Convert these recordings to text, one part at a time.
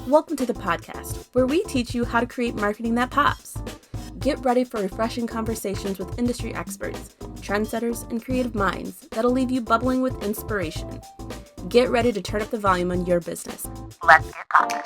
Welcome to the podcast, where we teach you how to create marketing that pops. Get ready for refreshing conversations with industry experts, trendsetters, and creative minds that'll leave you bubbling with inspiration. Get ready to turn up the volume on your business. Let's get popping.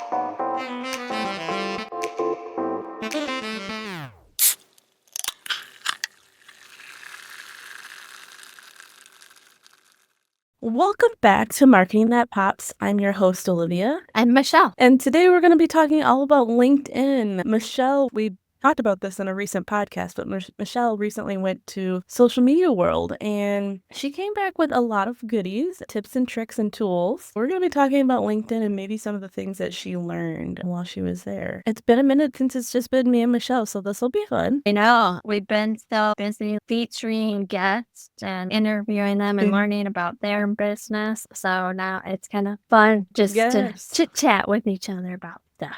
Welcome back to Marketing That Pops. I'm your host, Olivia. I'm Michelle. And today we're going to be talking all about LinkedIn. Michelle, we talked about this in a recent podcast, but Michelle recently went to Social Media World and she came back with a lot of goodies, tips and tricks and tools. We're going to be talking about LinkedIn and maybe some of the things that she learned while she was there. It's been a minute since it's just been me and Michelle, so this will be fun. I know. We've been so busy featuring guests and interviewing them and learning about their business. So now it's kind of fun just to chit-chat with each other about stuff.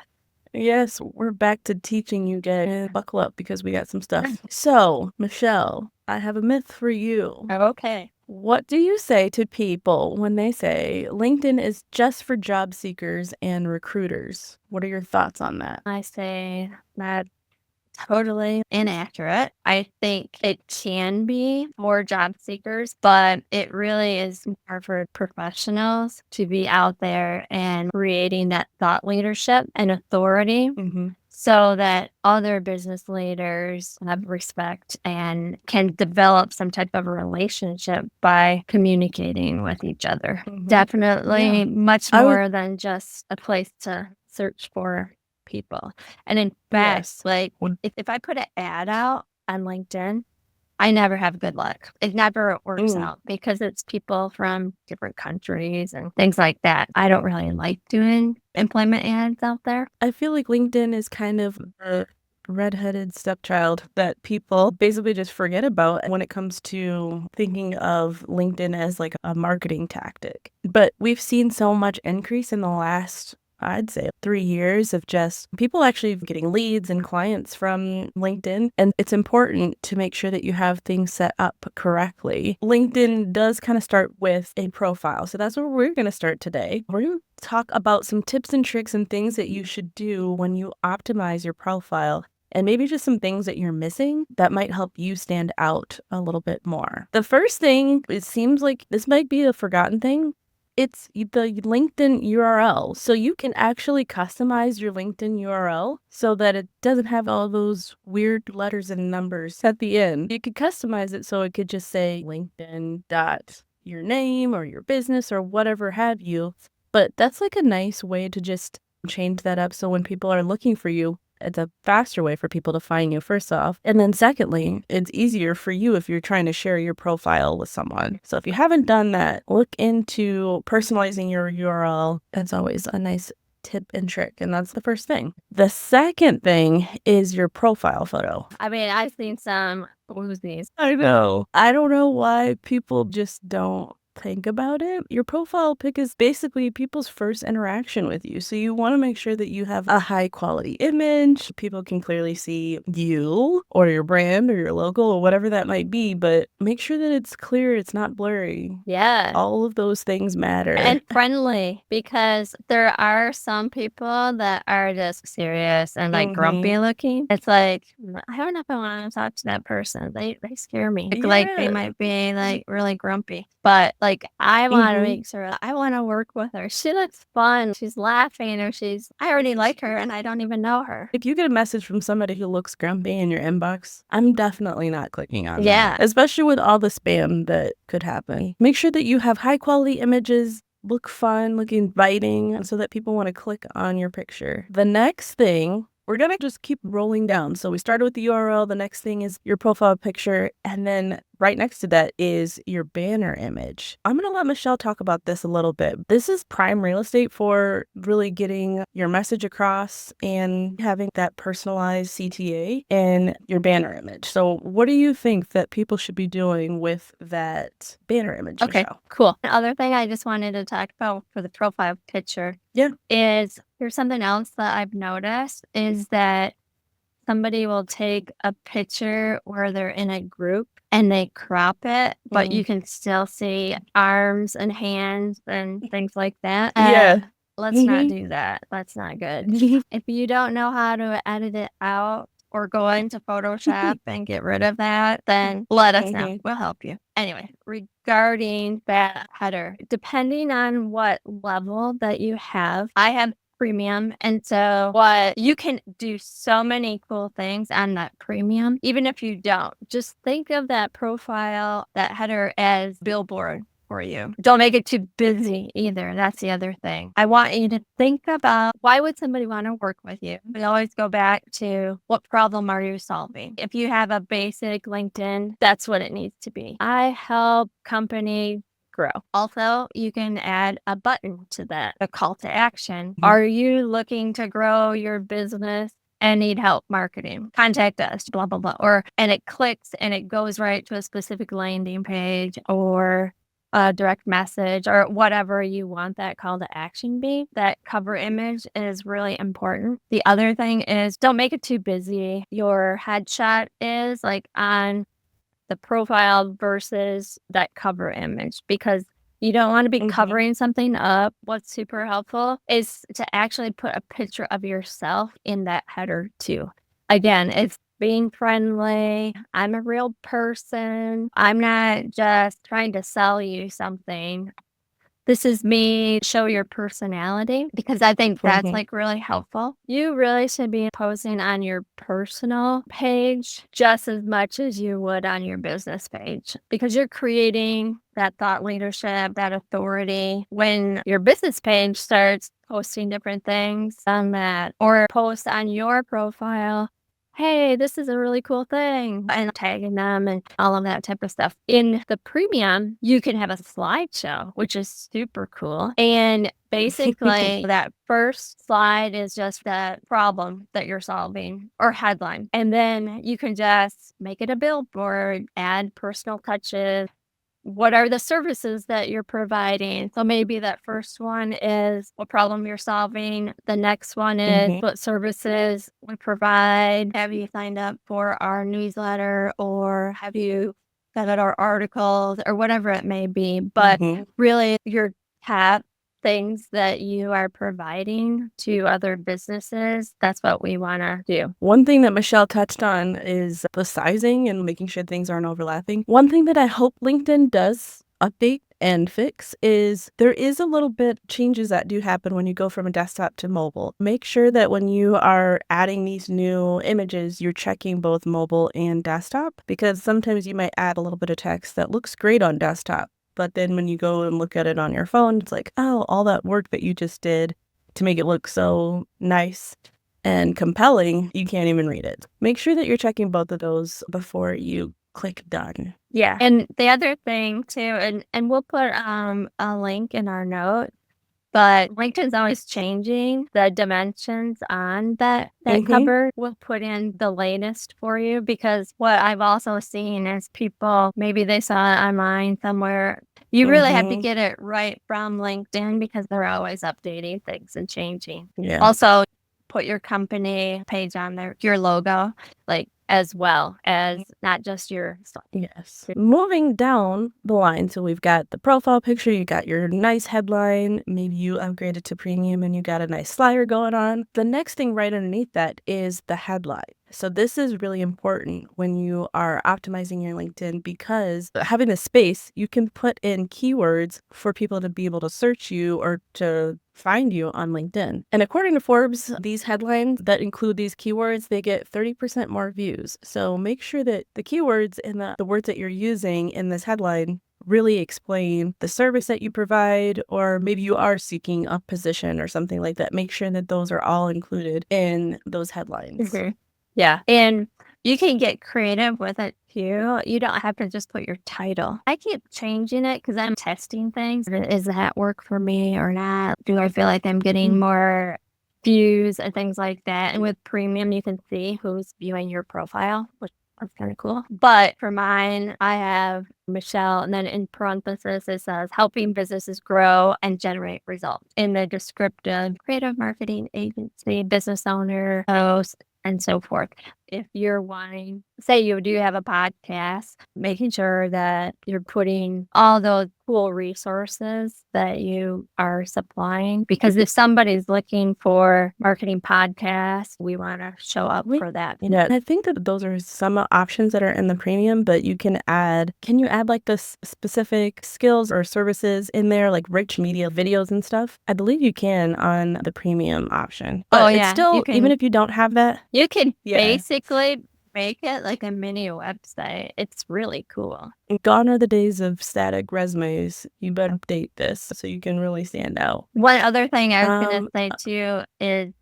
Yes, we're back to teaching you guys. Buckle up because we got some stuff. So, Michelle, I have a myth for you. Okay. What do you say to people when they say LinkedIn is just for job seekers and recruiters? What are your thoughts on that? I say that totally inaccurate. I think it can be for job seekers, but it really is more for professionals to be out there and creating that thought leadership and authority so that other business leaders have respect and can develop some type of relationship by communicating with each other. Definitely much more than just a place to search for people. And in fact, if I put an ad out on LinkedIn, I never have good luck. It never works out because it's people from different countries and things like that. I don't really like doing employment ads out there. I feel like LinkedIn is kind of a redheaded stepchild that people basically just forget about when it comes to thinking of LinkedIn as like a marketing tactic. But we've seen so much increase in the last, I'd say, 3 years of just people actually getting leads and clients from LinkedIn. And it's important to make sure that you have things set up correctly. LinkedIn does kind of start with a profile. So that's where we're going to start today. We're going to talk about some tips and tricks and things that you should do when you optimize your profile. And maybe just some things that you're missing that might help you stand out a little bit more. The first thing, it seems like this might be a forgotten thing. It's the LinkedIn URL. So you can actually customize your LinkedIn URL so that it doesn't have all those weird letters and numbers at the end. You could customize it so it could just say LinkedIn dot your name or your business or whatever have you. But that's like a nice way to just change that up so when people are looking for you, it's a faster way for people to find you, first off. And then secondly, it's easier for you if you're trying to share your profile with someone. So if you haven't done that, look into personalizing your URL. That's always a nice tip and trick. And that's the first thing. The second thing is your profile photo. I mean, I've seen some whoosies. I know. I don't know why people just don't think about it. Your profile pic is basically people's first interaction with you. So you want to make sure that you have a high quality image. People can clearly see you or your brand or your logo or whatever that might be, but make sure that it's clear, it's not blurry. Yeah. All of those things matter. And friendly, because there are some people that are just serious and like grumpy looking. It's like, I don't know if I want to talk to that person. They scare me. Like they might be like really grumpy. But like, I want to make sure I want to work with her. She looks fun. She's laughing or I already like her and I don't even know her. If you get a message from somebody who looks grumpy in your inbox, I'm definitely not clicking on that. Especially with all the spam that could happen. Make sure that you have high quality images, look fun, look inviting, so that people want to click on your picture. The next thing, we're going to just keep rolling down. So we started with the URL. The next thing is your profile picture. And then right next to that is your banner image. I'm going to let Michelle talk about this a little bit. This is prime real estate for really getting your message across and having that personalized CTA and your banner image. So what do you think that people should be doing with that banner image, Okay, Michelle? cool. The other thing I just wanted to talk about for the profile picture is here's something else that I've noticed is that somebody will take a picture where they're in a group and they crop it, but you can still see arms and hands and things like that. let's not do that. That's not good. If you don't know how to edit it out or go into Photoshop and get rid of that, then let us know. We'll help you. Anyway, regarding that header, depending on what level that you have, I have premium. And so what you can do so many cool things on that premium, even if you don't. Just think of that profile, that header as billboard for you. Don't make it too busy either. That's the other thing. I want you to think about, why would somebody want to work with you? We always go back to, what problem are you solving? If you have a basic LinkedIn, that's what it needs to be. I help company grow. Also, you can add a button to that, a call to action. Are you looking to grow your business and need help marketing? Contact us, blah, blah, blah. And it clicks and it goes right to a specific landing page or a direct message or whatever you want that call to action be. That cover image is really important. The other thing is, don't make it too busy. Your headshot is like on the profile versus that cover image, because you don't want to be covering something up. What's super helpful is to actually put a picture of yourself in that header too. Again, it's being friendly. I'm a real person. I'm not just trying to sell you something. This is me, show your personality, because I think that's like really helpful. You really should be posting on your personal page just as much as you would on your business page, because you're creating that thought leadership, that authority. When your business page starts posting different things on that, or post on your profile, hey, this is a really cool thing, and tagging them and all of that type of stuff. In the premium, you can have a slideshow, which is super cool. And basically, that first slide is just that problem that you're solving or headline. And then you can just make it a billboard, add personal touches. What are the services that you're providing? So maybe that first one is what problem you're solving. The next one is what services we provide. Have you signed up for our newsletter, or have you read our articles, or whatever it may be? But really, your top things that you are providing to other businesses, that's what we want to do. One thing that Michelle touched on is the sizing and making sure things aren't overlapping. One thing that I hope LinkedIn does update and fix is there is a little bit changes that do happen when you go from a desktop to mobile. Make sure that when you are adding these new images, you're checking both mobile and desktop, because sometimes you might add a little bit of text that looks great on desktop, but then when you go and look at it on your phone, it's like, oh, all that work that you just did to make it look so nice and compelling, you can't even read it. Make sure that you're checking both of those before you click done. Yeah. And the other thing too, and we'll put a link in our note, but LinkedIn's always changing the dimensions on that cover. We'll put in the latest for you, because what I've also seen is people, maybe they saw it online somewhere. You really have to get it right from LinkedIn, because they're always updating things and changing. Yeah. Also, put your company page on there, your logo, like, as well as not just your stuff. Yes. Moving down the line, so we've got the profile picture, you got your nice headline, maybe you upgraded to premium and you got a nice slider going on. The next thing right underneath that is the headline. So this is really important when you are optimizing your LinkedIn, because having the space, you can put in keywords for people to be able to search you or to find you on LinkedIn. And according to Forbes, these headlines that include these keywords, they get 30% more views. So make sure that the keywords and the words that you're using in this headline really explain the service that you provide, or maybe you are seeking a position or something like that. Make sure that those are all included in those headlines. Yeah. And you can get creative with it too. You don't have to just put your title. I keep changing it because I'm testing things. Does that work for me or not? Do I feel like I'm getting more views and things like that? And with premium, you can see who's viewing your profile, which is kind of cool. But for mine, I have Michelle, and then in parentheses, it says helping businesses grow and generate results. In the descriptive, creative marketing agency, business owner, host, and so forth. if you're wanting, say you do have a podcast, making sure that you're putting all those cool resources that you are supplying. Because if somebody's looking for marketing podcasts, we want to show up for that. Yeah, I think that those are some options that are in the premium, but can you add like the specific skills or services in there, like rich media videos and stuff? I believe you can on the premium option. Oh, But it's yeah, you still, even can if you don't have that, you can yeah, basically make it like a mini website. It's really cool. gone are the days of static resumes. You better update this so you can really stand out. One other thing I was gonna Um, say too is,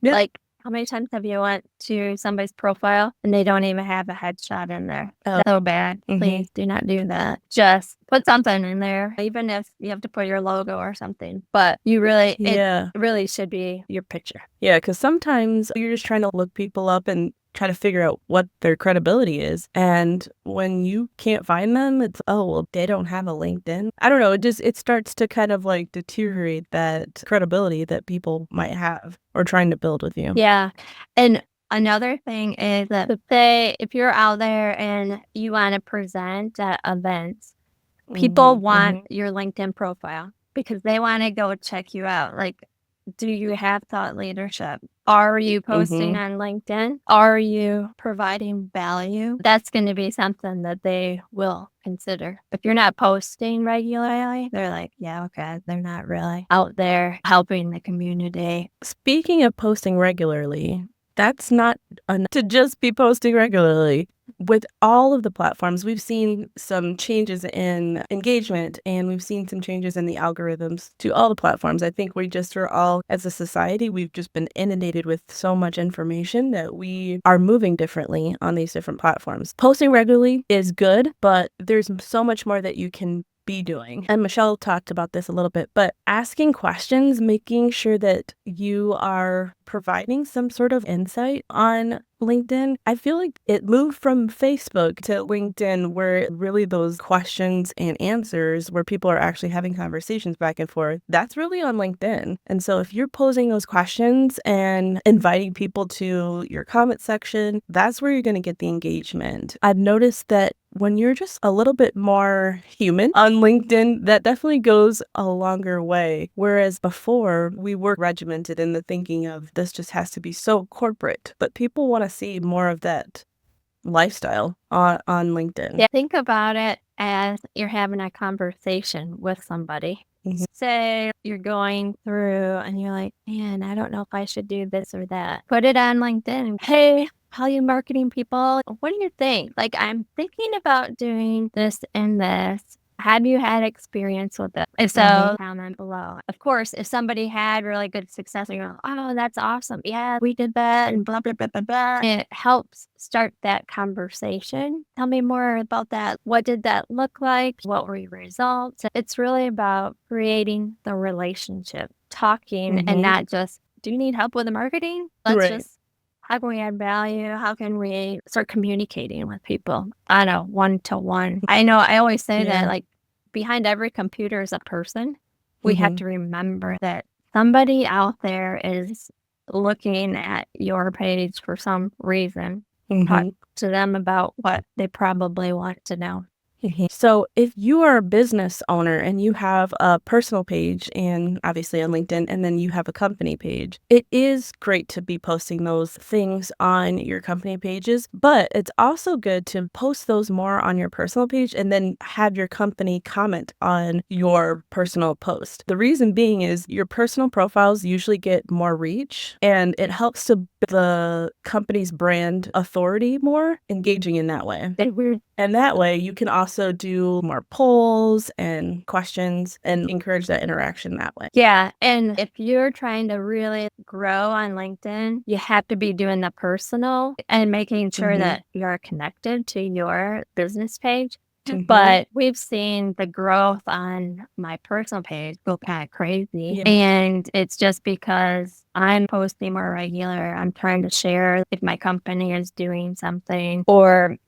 yeah. like, how many times have you went to somebody's profile and they don't even have a headshot in there? Oh, That's so bad. mhm. Please do not do that. Just put something in there, even if you have to put your logo or something. But you really, it Yeah. really should be your picture. Yeah, because sometimes you're just trying to look people up and try to figure out what their credibility is. And when you can't find them, it's, oh, well, they don't have a LinkedIn. I don't know. It starts to kind of like deteriorate that credibility that people might have or trying to build with you. Yeah. And another thing is that, say if you're out there and you want to present at events, people Mhm, want mhm, your LinkedIn profile because they want to go check you out. Like, do you have thought leadership? Are you posting mhm. on LinkedIn? Are you providing value? That's going to be something that they will consider. If you're not posting regularly, they're like, yeah, okay, they're not really out there helping the community. Speaking of posting regularly, that's not enough to just be posting regularly. With all of the platforms, we've seen some changes in engagement and we've seen some changes in the algorithms to all the platforms. I think we just are all, as a society, we've just been inundated with so much information that we are moving differently on these different platforms. Posting regularly is good, but there's so much more that you can be doing. And Michelle talked about this a little bit, but asking questions, making sure that you are providing some sort of insight on LinkedIn. I feel like it moved from Facebook to LinkedIn, where really those questions and answers, where people are actually having conversations back and forth, that's really on LinkedIn. And so if you're posing those questions and inviting people to your comment section, that's where you're going to get the engagement. I've noticed that when you're just a little bit more human on LinkedIn, that definitely goes a longer way. Whereas before, we were regimented in the thinking of this just has to be so corporate, but people want to see more of that lifestyle on LinkedIn. Yeah, think about it as you're having a conversation with somebody. Mhm. Say you're going through and you're like, man, I don't know if I should do this or that. Put it on LinkedIn. Hey, how you marketing people? What do you think? Like, I'm thinking about doing this and this. Have you had experience with it? If so, comment below. Of course, if somebody had really good success, and you're like, oh, that's awesome. Yeah, we did that and blah, blah, blah, blah, blah. It helps start that conversation. Tell me more about that. What did that look like? What were your results? It's really about creating the relationship, talking, and not just, do you need help with the marketing? Let's Right. just, how can we add value? How can we start communicating with people on a one-to-one? I know I always say that, Yeah. like, behind every computer is a person. We have Mhm. to remember that somebody out there is looking at your page for some reason. Talk Mhm. to them about what they probably want to know. So, if you are a business owner and you have a personal page and obviously on LinkedIn, and then you have a company page, it is great to be posting those things on your company pages, but it's also good to post those more on your personal page and then have your company comment on your personal post. The reason being is your personal profiles usually get more reach and it helps to build the company's brand authority more, engaging in that way. And that way, you can also do more polls and questions and encourage that interaction that way. Yeah. And if you're trying to really grow on LinkedIn, you have to be doing the personal and making sure that you're connected to your business page. But we've seen the growth on my personal page go kind of crazy. Yeah. And it's just because I'm posting more regular. I'm trying to share if my company is doing something, or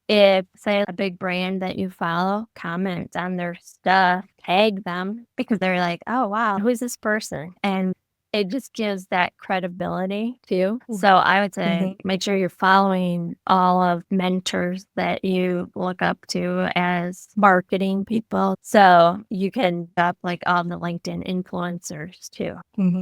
if, say, a big brand that you follow comments on their stuff, tag them because they're like, oh, wow, who's this person? And it just gives that credibility too. So I would say make sure you're following all of mentors that you look up to as marketing people. So you can up like all the LinkedIn influencers too.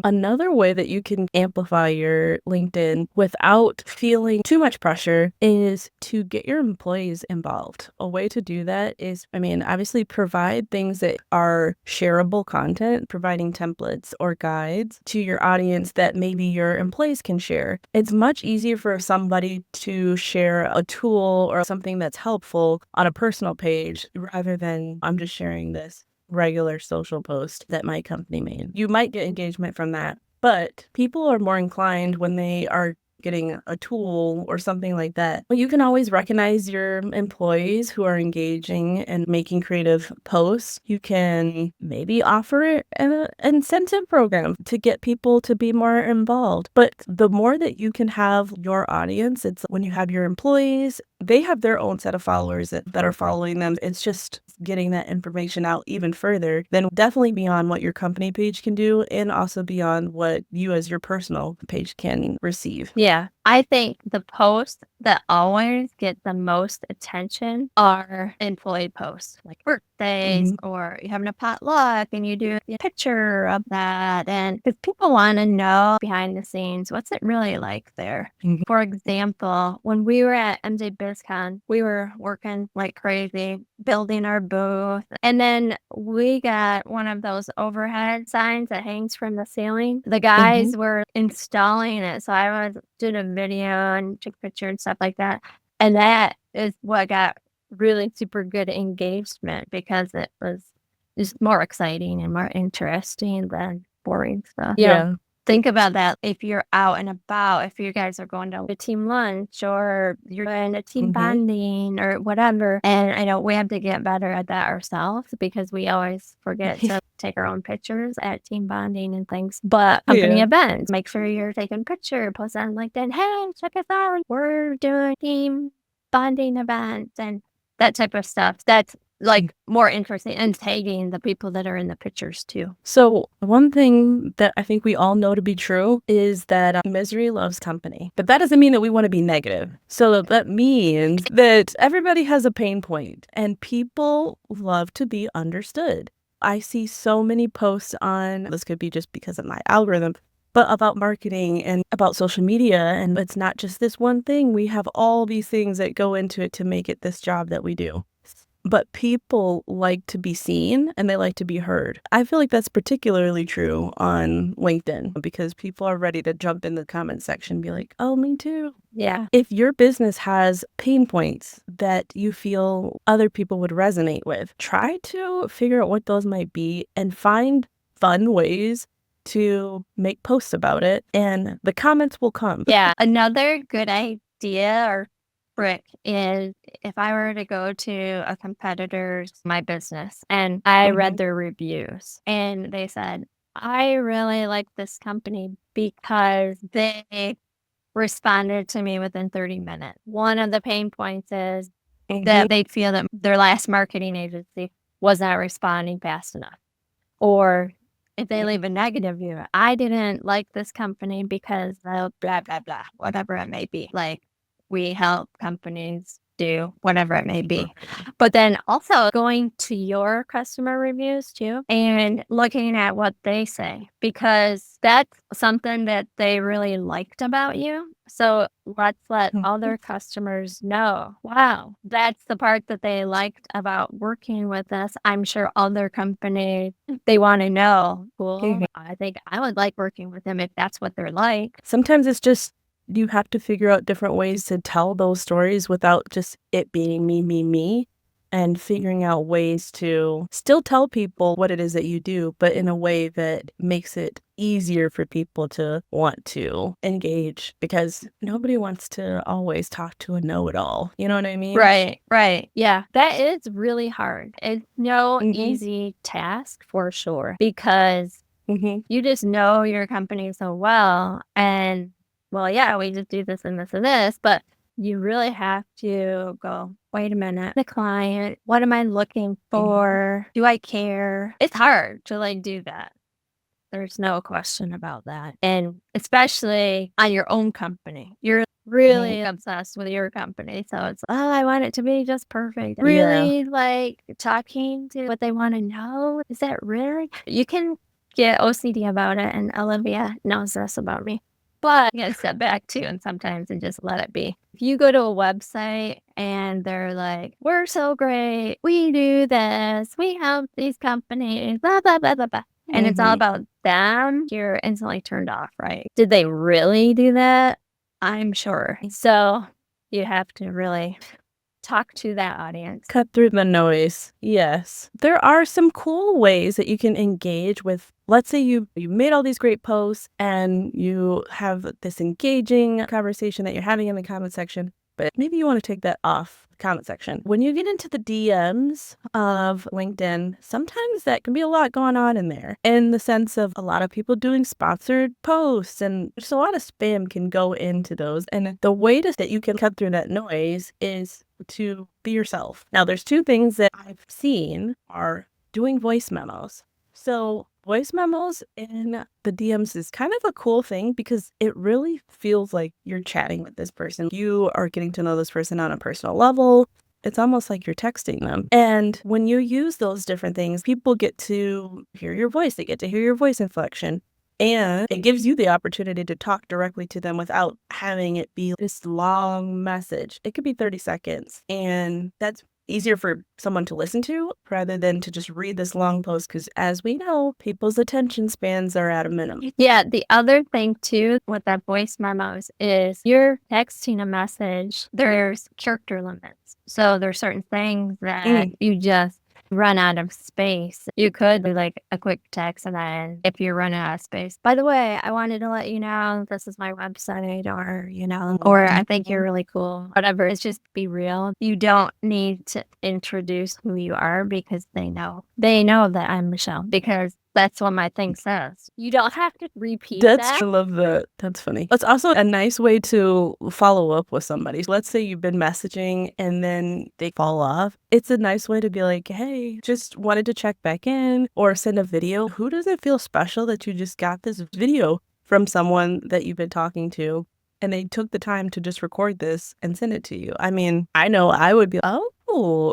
Another way that you can amplify your LinkedIn without feeling too much pressure is to get your employees involved. A way to do that is, obviously provide things that are shareable content, providing templates or guides to your audience that maybe your employees can share. It's much easier for somebody to share a tool or something that's helpful on a personal page rather than I'm just sharing this regular social post that my company made. You might get engagement from that, but people are more inclined when they are getting a tool or something like that. Well, you can always recognize your employees who are engaging and making creative posts. You can maybe offer an incentive program to get people to be more involved. But the more that you can have your audience, it's when you have your employees, they have their own set of followers that are following them. It's just getting that information out even further, then definitely beyond what your company page can do and also beyond what you as your personal page can receive. Yeah. I think the posts that always get the most attention are employee posts, like birthdays or you're having a potluck and you do a picture of that. And because people want to know behind the scenes, what's it really like there? For example, when we were at MJ BizCon, we were working like crazy, building our booth. And then we got one of those overhead signs that hangs from the ceiling. The guys were installing it. So I was doing a video and took pictures and stuff like that. And that is what got really super good engagement because it was just more exciting and more interesting than boring stuff. Yeah. Think about that if you're out and about, if you guys are going to a team lunch or you're doing a team bonding or whatever. And I know we have to get better at that ourselves because we always forget to take our own pictures at team bonding and things. But company events, make sure you're taking a picture, post on LinkedIn. Hey, check us out. We're doing team bonding events and that type of stuff. That's like more interesting and tagging the people that are in the pictures too. So one thing that I think we all know to be true is that misery loves company, but that doesn't mean that we want to be negative. So that means that everybody has a pain point and people love to be understood. I see so many posts on, this could be just because of my algorithm, but about marketing and about social media. And it's not just this one thing. We have all these things that go into it to make it this job that we do. But people like to be seen and they like to be heard. I feel like that's particularly true on LinkedIn because people are ready to jump in the comment section and be like, oh, me too. Yeah. If your business has pain points that you feel other people would resonate with, try to figure out what those might be and find fun ways to make posts about it, and the comments will come. Yeah. Another good idea or trick is if I were to go to a competitor's my business and I read their reviews and they said, I really like this company because they responded to me within 30 minutes. One of the pain points is that they feel that their last marketing agency was not responding fast enough. Or if they leave a negative review, I didn't like this company because of blah, blah, blah, whatever it may be. Like we help companies do whatever it may be. But then also going to your customer reviews too and looking at what they say because that's something that they really liked about you. So let's let other customers know, wow, that's the part that they liked about working with us. I'm sure other companies, they want to know, cool, I think I would like working with them if that's what they're like. Sometimes it's just you have to figure out different ways to tell those stories without just it being me, me, me, and figuring out ways to still tell people what it is that you do, but in a way that makes it easier for people to want to engage because nobody wants to always talk to a know-it-all. You know what I mean? Right, right. Yeah, that is really hard. It's no easy task for sure because you just know your company so well and well, yeah, we just do this and this and this, but you really have to go, wait a minute, the client, what am I looking for? Do I care? It's hard to like do that. There's no question about that. And especially on your own company, you're really obsessed with your company. So it's, oh, I want it to be just perfect. Yeah. Really like talking to what they want to know. Is that really? You can get OCD about it, and Olivia knows this about me. But you gotta step back too, and sometimes and just let it be. If you go to a website and they're like, "We're so great, we do this, we help these companies, blah blah blah blah blah," and it's all Mhm. about them, you're instantly turned off, right? Did they really do that? I'm sure. So you have to really talk to that audience. Cut through the noise. Yes. There are some cool ways that you can engage with, let's say you made all these great posts and you have this engaging conversation that you're having in the comment section, but maybe you want to take that off the comment section. When you get into the DMs of LinkedIn, sometimes that can be a lot going on in there, in the sense of a lot of people doing sponsored posts, and just a lot of spam can go into those. And the way that you can cut through that noise is to be yourself. Now, there's two things that I've seen are doing voice memos. So voice memos in the DMs is kind of a cool thing because it really feels like you're chatting with this person. You are getting to know this person on a personal level. It's almost like you're texting them. And when you use those different things, people get to hear your voice. They get to hear your voice inflection. And it gives you the opportunity to talk directly to them without having it be this long message. It could be 30 seconds. And that's easier for someone to listen to rather than to just read this long post. Because as we know, people's attention spans are at a minimum. Yeah, the other thing too with that voice memos is you're texting a message, there's character limits. So there's certain things that you just run out of space. You could do like a quick text, and then if you're running out of space, by the way, I wanted to let you know this is my website, or or I think you're really cool. Whatever. It's just be real. You don't need to introduce who you are because they know. They know that I'm Michelle because that's what my thing says. You don't have to repeat that. I love that. That's funny. It's also a nice way to follow up with somebody. Let's say you've been messaging and then they fall off. It's a nice way to be like, hey, just wanted to check back in, or send a video. Who doesn't feel special that you just got this video from someone that you've been talking to and they took the time to just record this and send it to you? I mean, I know I would be, oh,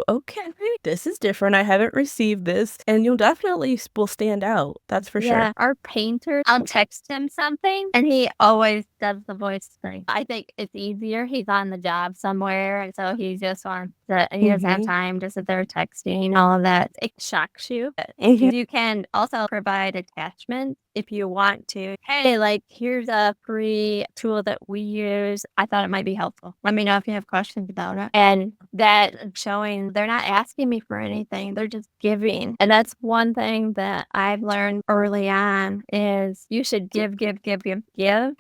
okay, this is different. I haven't received this. And you'll definitely will stand out. That's for sure. Yeah, our painter, I'll text him something and he always does the voice thing. I think it's easier. He's on the job somewhere, and so he just wants to, he doesn't have time to sit there texting all of that. It shocks you. But you can also provide attachments if you want to. Hey, like, here's a free tool that we use. I thought it might be helpful. Let me know if you have questions about it. And that showing they're not asking me for anything. They're just giving. And that's one thing that I've learned early on is you should give, give, give, give, give.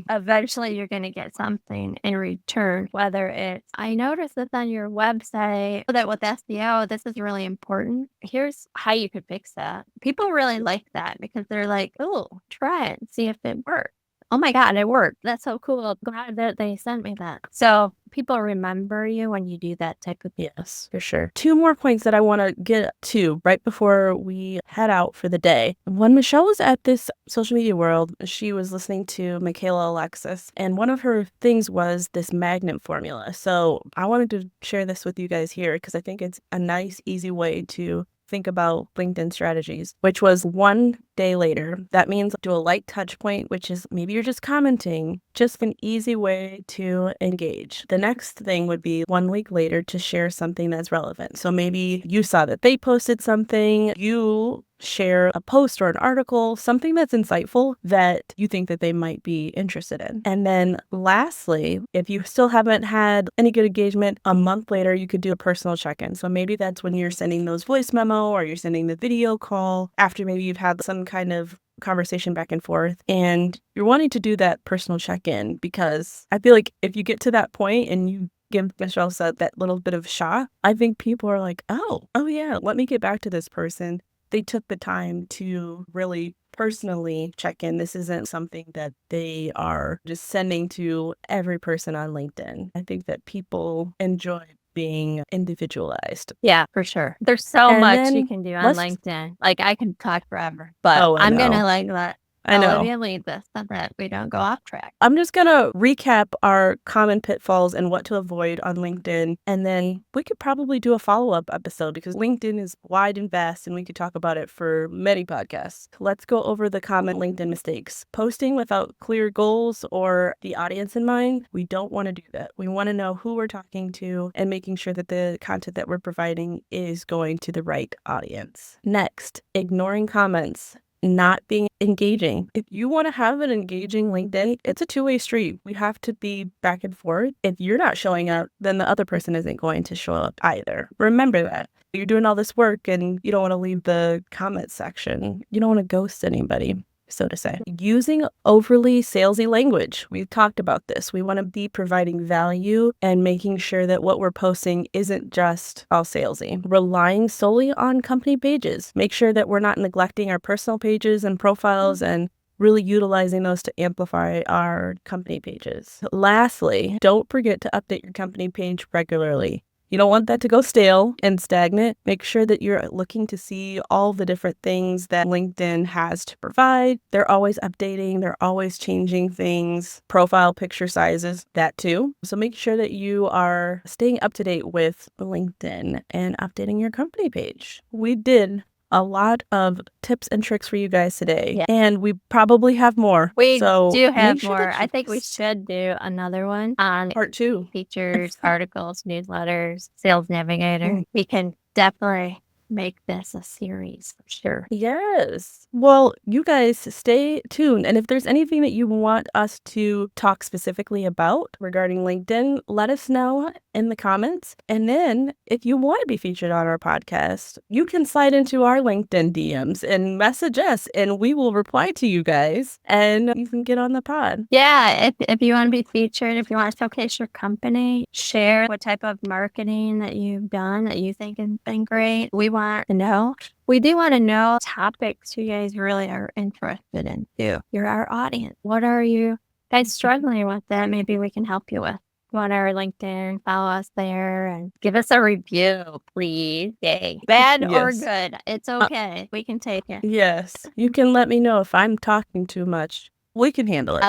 Eventually you're going to get something in return, whether it's, I noticed this on your website that with SEO, this is really important. Here's how you could fix that. People really like that because they're like, oh, try it and see if it works. Oh my God, it worked. That's so cool. Glad that they sent me that. So people remember you when you do that type of. Yes, for sure. Two more points that I want to get to right before we head out for the day. When Michelle was at this social media world, she was listening to Michaela Alexis, and one of her things was this magnet formula. So I wanted to share this with you guys here because I think it's a nice, easy way to think about LinkedIn strategies, which was 1 day later. That means do a light touch point, which is maybe you're just commenting, just an easy way to engage. The next thing would be 1 week later to share something that's relevant. So maybe you saw that they posted something, you share a post or an article, something that's insightful that you think that they might be interested in. And then lastly, if you still haven't had any good engagement, a month later, you could do a personal check-in. So maybe that's when you're sending those voice memo or you're sending the video call after maybe you've had some kind of conversation back and forth and you're wanting to do that personal check-in, because I feel like if you get to that point and you give Michelle said that little bit of shot, I think people are like, oh yeah, let me get back to this person. They took the time to really personally check in. This isn't something that they are just sending to every person on LinkedIn. I think that people enjoy being individualized. Yeah, for sure. There's so And much you then can do on let's LinkedIn. Like, I can talk forever, but Oh, I I'm gonna, know. like, let I know. Olivia lead this so that we don't go off track. I'm just going to recap our common pitfalls and what to avoid on LinkedIn. And then we could probably do a follow-up episode because LinkedIn is wide and vast and we could talk about it for many podcasts. Let's go over the common LinkedIn mistakes. Posting without clear goals or the audience in mind. We don't want to do that. We want to know who we're talking to and making sure that the content that we're providing is going to the right audience. Next, ignoring comments. Not being engaging. If you want to have an engaging LinkedIn, it's a two-way street. We have to be back and forth. If you're not showing up, then the other person isn't going to show up either. Remember that. You're doing all this work and you don't want to leave the comment section. You don't want to ghost anybody, so to say. Using overly salesy language. We've talked about this. We want to be providing value and making sure that what we're posting isn't just all salesy. Relying solely on company pages. Make sure that we're not neglecting our personal pages and profiles and really utilizing those to amplify our company pages. Lastly, don't forget to update your company page regularly. You don't want that to go stale and stagnant. Make sure that you're looking to see all the different things that LinkedIn has to provide. They're always updating. They're always changing things. Profile picture sizes, that too. So make sure that you are staying up to date with LinkedIn and updating your company page. We did a lot of tips and tricks for you guys today. Yeah. And we probably have more. We so do make have sure more. that I think we should do another one on part 2. features, articles, newsletters, sales navigator. Mm. We can definitely make this a series for sure. Yes. Well, you guys stay tuned. And if there's anything that you want us to talk specifically about regarding LinkedIn, let us know in the comments. And then if you want to be featured on our podcast, you can slide into our LinkedIn DMs and message us and we will reply to you guys and you can get on the pod. Yeah, if you want to be featured, if you want to showcase your company, share what type of marketing that you've done that you think has been great. We want to know. We do want to know topics you guys really are interested in too. You're our audience. What are you guys struggling with that maybe we can help you with? Go on our LinkedIn, follow us there, and give us a review, please. Yay. Bad or Yes. good. It's okay. We can take it. Yes. You can let me know if I'm talking too much. We can handle it.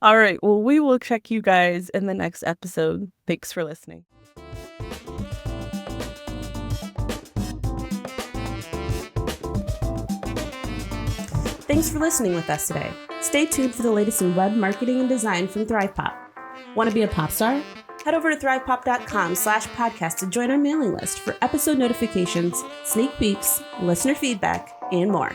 All right. Well, we will check you guys in the next episode. Thanks for listening. Thanks for listening with us today. Stay tuned for the latest in web marketing and design from ThrivePop. Want to be a pop star? Head over to thrivepop.com/podcast to join our mailing list for episode notifications, sneak peeks, listener feedback, and more.